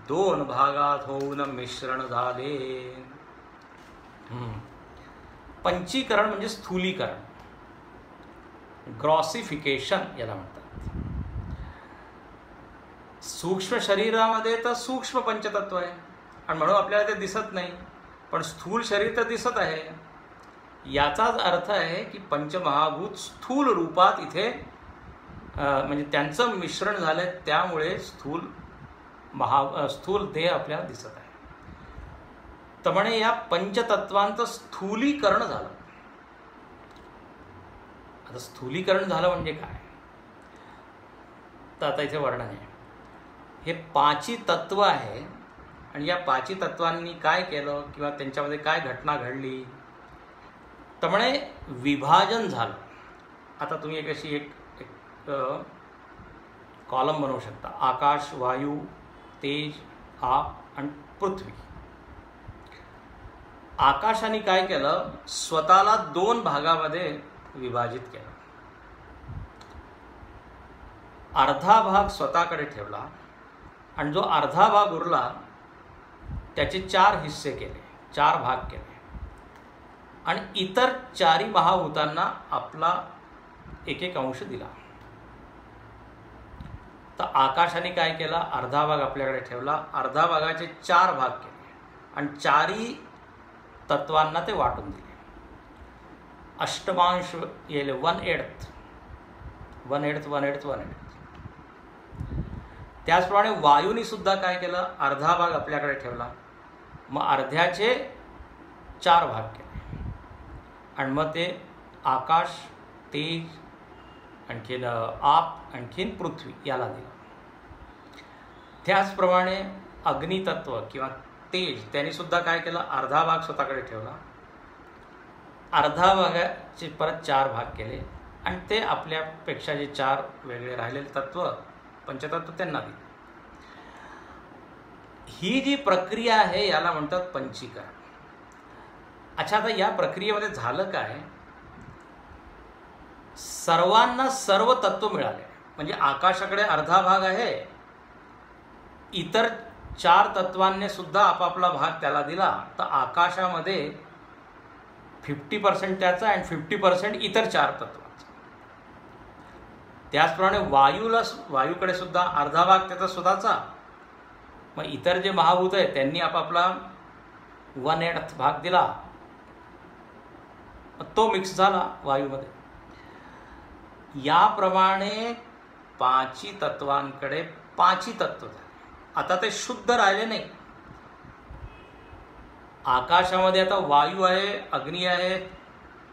Speaker 1: दोन भागात होऊन मिश्रण झाले. पंचीकरण म्हणजे स्थूलीकरण, ग्रॉसिफिकेशन याला म्हणतात. सूक्ष्म शरीरामध्ये तर सूक्ष्म पंचतत्व आहे आणि म्हणून आपल्याला ते दिसत नाही, पण स्थूल शरीर तर दिसत आहे. याचाच अर्थ आहे की पंचमहाभूत स्थूल रूपात इथे म्हणजे त्यांचं मिश्रण झालं, त्यामुळे स्थूल देह आपल्याला दिसत आहे. तर म्हणे या पंचतत्वांचं स्थूलीकरण झालं. आता स्थूलीकरण झालं म्हणजे काय, तर आता इथे वर्णन आहे. हे पाची तत्व आहे आणि या पाची तत्वांनी काय केलं किंवा त्यांच्यामध्ये काय घटना घडली, तर म्हणे विभाजन झालं. आता तुम्ही एक कॉलम बनवू शकता, आकाश, वायू, तेज, आप आणि पृथ्वी. आकाशाने काय केलं, स्वतःला दोन भागामध्ये विभाजित केलं. अर्धा भाग स्वतःकडे ठेवला आणि जो अर्धा भाग उरला त्याचे 4 हिस्से केले, 4 भाग केले आणि इतर 4 महाभूतांना आपला एक अंश दिला. तर आकाशाने काय केला, अर्धा भाग आपल्याकडे ठेवला, अर्धा भागाचे 4 भाग केले आणि 4 तत्वांना ते वाटून दिले. अष्टमांश येले 1/8. त्याचप्रमाणे वायूने सुद्धा काय केलं, अर्धा भाग आपल्याकडे ठेवला, मग अर्ध्याचे 4 भाग केले आणि मग ते आकाश, तेज, आणखीन आप, आणखीन पृथ्वी याला दिलं. त्याचप्रमाणे अग्नितत्व किंवा तेज त्याने सुद्धा काय केलं, अर्धा भाग स्वतःकडे ठेवला, अर्धा भागाचे परत 4 भाग केले आणि ते आपल्यापेक्षा जे 4 वेगळे राहिलेले तत्व, पंचतत्व, त्यांना दिले. ही जी प्रक्रिया आहे याला म्हणतात पंचीकरण. अच्छा, आता या प्रक्रियेमध्ये झालं काय, सर्वांना सर्व तत्व मिळाले. म्हणजे आकाशाकडे अर्धा भाग आहे, इतर 4 तत्वांनी सुद्धा आपापला भाग त्याला दिला, तर आकाशामध्ये 50% त्याचा आणि 50% इतर 4 तत्वांचा. त्याचप्रमाणे वायूकडे सुद्धा अर्धा भाग त्याचा स्वतःचा, मग इतर जे महाभूत आहे त्यांनी आपापला 1/8 भाग दिला, तो मिक्स झाला वायूमध्ये. याप्रमाणे 5 तत्वांकडे 5 तत्व झाले. आता ते शुद्ध राहिले नाही. आकाशामध्ये आता वायू आहे, अग्नी आहे,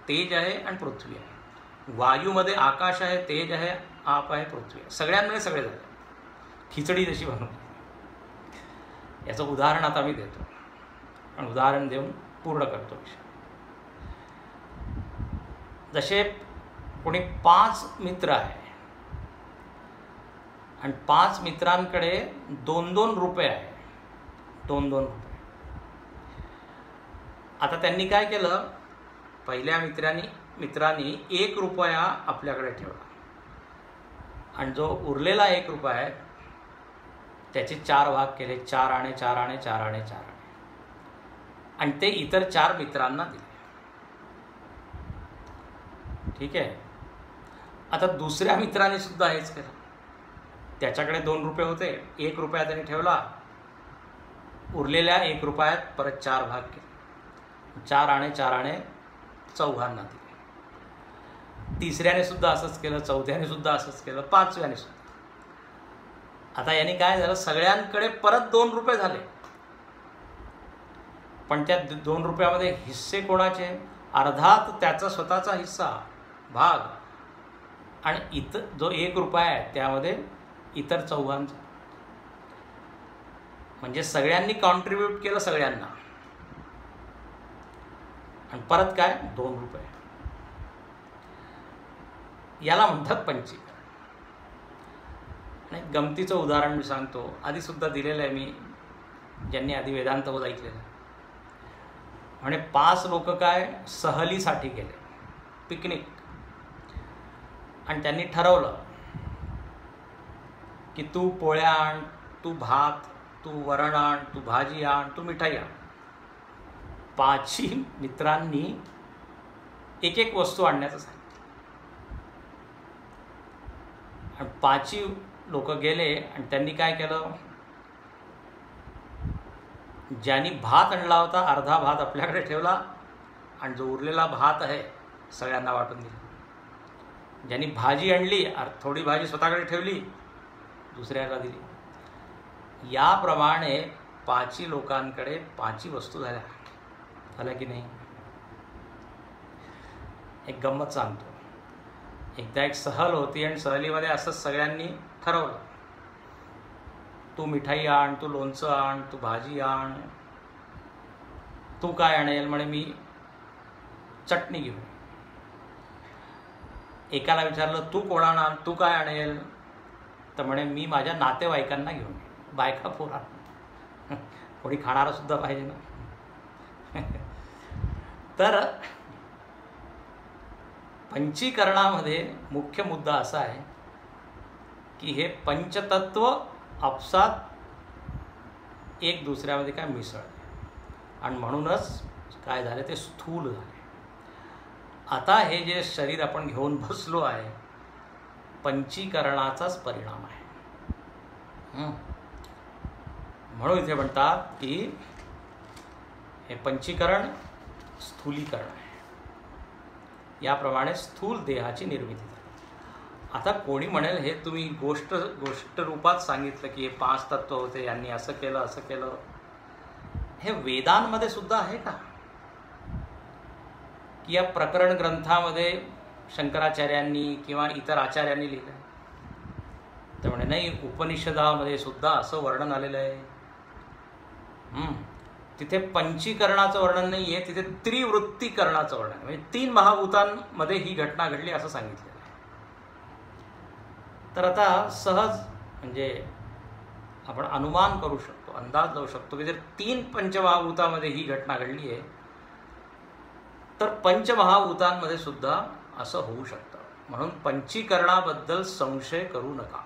Speaker 1: तेज आहे आणि पृथ्वी आहे. वायूमध्ये आकाश आहे, तेज आहे, आप आहे, पृथ्वी आहे. सगळ्यांमध्ये सगळे झाले, खिचडी जशी बनवली. याचं उदाहरण आता मी देतो आणि उदाहरण देऊन पूर्ण करतो विषय. जसे कोणी 5 मित्र आहे आणि 5 मित्रांकडे 2-2 रुपये आहे, 2-2 रुपये. आता त्यांनी काय केलं, पहिल्या मित्रांनी 1 रुपया आपल्याकडे ठेवला आणि जो उरलेला 1 रुपया आहे त्याचे 4 भाग केले, 4 आणे 4 आणे 4 आणे 4 आणे, आणि ते इतर 4 मित्रांना दिले. ठीक आहे. आता दुसऱ्या मित्राने सुद्धा हेच केलं. त्याच्याकडे 2 रुपये होते, 1 रुपया त्याने ठेवला, उरलेल्या 1 रुपयात परत 4 भाग केले, 4 आणे 4 आणे चौघांना दिले. तिसऱ्याने सुद्धा असंच केलं, चौथ्याने सुद्धा असंच केलं, 5व्याने सुद्धा. आता याने काय झालं, सगळ्यांकडे परत 2 रुपये झाले, पण त्या 2 रुपयामध्ये हिस्से कोणाचे, अर्धात त्याचा स्वतःचा हिस्सा भाग, आणि इतर जो 1 रुपया आहे त्यामध्ये इतर चौघांचा. म्हणजे सगळ्यांनी कॉन्ट्रीब्यूट केलं सगळ्यांना, आणि परत काय 2 रुपये. याला म्हणतात पंचीकरण. आणि गमतीचं उदाहरण मी सांगतो, आधी सुद्धा दिलेलं आहे मी, ज्यांनी आधी वेदांत बोध ऐकलेलं आहे. म्हणे 5 लोक काय सहलीसाठी गेले, पिकनिक, आणि त्यांनी ठरवलं की तू पोळ्या आण, तू भात, तू वरण आण, तू भाजी आण, तू मिठाई आण. 5ही मित्रांनी एक वस्तू आणण्याचं सांगितलं, आणि 5ही लोक गेले आणि त्यांनी काय केलं, ज्यांनी भात आणला होता अर्धा भात आपल्याकडे ठेवला आणि जो उरलेला भात आहे सगळ्यांना वाटून दिला. ज्यांनी भाजी आणली थोडी भाजी स्वतःकडे ठेवली, दुसऱ्याला दिली. याप्रमाणे 5ही लोकांकडे 5ही वस्तू झाल्या की नाही. एक गंमत सांगतो. एकदा एक सहल होती आणि सहलीमध्ये असंच सगळ्यांनी ठरवलं, तू मिठाई आण, तू लोणचं आण, तू भाजी आण. तू काय आणेल, म्हणे मी चटणी घेऊन. एकाला विचारलं तू कोण आण, तू काय आणेल, तर म्हणे मी माझ्या नातेवाईकांना घेऊन. बायका पोरा, कोणी खाणारा सुद्धा पाहिजे ना. तर पंचीकरणामध्ये मुख्य मुद्दा असा आहे की हे पंचतत्व आपसात एक दुसऱ्यामध्ये काय मिसळले, आणि म्हणूनच काय झाले, ते स्थूल झाले. आता हे जे शरीर आपण घेऊन बसलो आहे, पंचीकरणाचाच परिणाम आहे. म्हणून इथे म्हणतात की हे पंचीकरण स्थूलीकरण आहे. याप्रमाणे स्थूल देहाची निर्मिती झाली. आता कोणी म्हणेल हे तुम्ही गोष्ट रूपात सांगितलं की हे 5 तत्व होते, यांनी असं केलं असं केलं. हे वेदांमध्ये सुद्धा आहे का, की या प्रकरण ग्रंथामध्ये शंकराचार्यांनी किंवा इतर आचार्यांनी लिहिलं? तर म्हणे नाही, उपनिषदामध्ये सुद्धा असं वर्णन आलेलं आहे. तिथे पंचीकरणाचं वर्णन नाही आहे, तिथे त्रिवृत्तीकरणाचं वर्णन, म्हणजे 3 महाभूतांमध्ये ही घटना घडली असं सांगितलेलं आहे. तर आता सहज म्हणजे आपण अनुमान करू शकतो, अंदाज लावू शकतो की जर 3 पंचमहाभूतामध्ये ही घटना घडली आहे, तर पंचमहाभूतांमध्ये सुद्धा असं होऊ शकतं. म्हणून पंचीकरणाबद्दल संशय करू नका,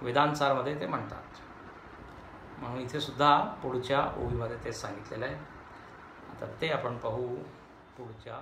Speaker 1: वेदांसारमध्ये ते म्हणतात. म्हणून इथे सुद्धा पुढच्या ओळीमध्ये तेच सांगितलेलं आहे. आता ते आपण पाहू पुढच्या